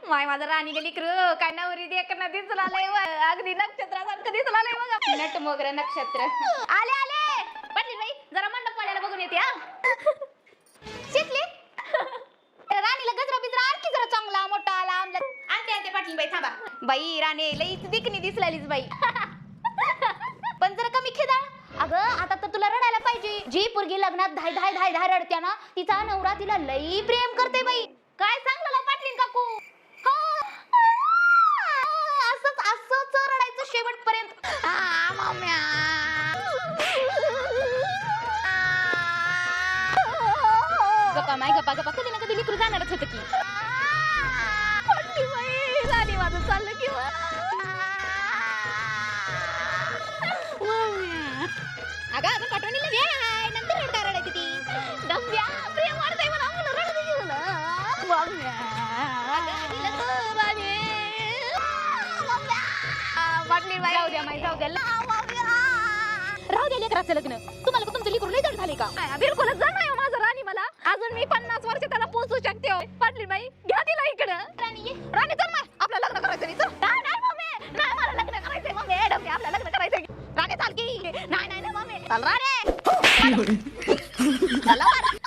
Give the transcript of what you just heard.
माय माझा राणी गेली काय नवरी देखना दिसला लय अगदी नक्षत्रासारखं दिसला लय बघा नट मोगरा नक्षत्र आले आले पाटील बाई जरा मंडप पाल्याला बघून येते हा शिकली राणीला गजरा बिजरा आणखी जरा चांगला मोठा आला आणते आणते पाटील बाई थांबा बाई राणी लईच दिकनी दिसलालीच बाई पण जरा कमी खिदाळ अगं आता तर तुला रडायला पाहिजे जी पोरगी लग्नात धाय धाय धाय धाय रडत्या ना तिचा नवरा तिला लई प्रेम करते बाई काय सांगला पाटलीन काकू असंच असंच रडायचं शेवटपर्यंत गप्पा माय गप्पा गप्पा कधी ना कधी लिकरू जाणारच होतं की बाई राणी माझं चाललं की अगं अगं पाठवणीला वेळ नंतर रडका रडायची ती डब्या प्रेम वाढतंय मला म्हणून रडते की मला जाऊ द्या माई जाऊ द्या राहू द्या लेकराचं लग्न तुम्हाला का तुमचं लिकरू लई जड झाले का बिलकुलच जाणार माझं राणी मला अजून मी 50 वर्ष त्याला पोहोचू शकते पाटली बाई घ्या तिला इकडं राणी चल माय आपलं लग्न करायचं नाही चल नाही मम्मी नाही मला लग्न करायचंय मम्मी डब्या आपलं लग्न करायचंय राणी चाल की नाही नाही मम्मी चल राणी चला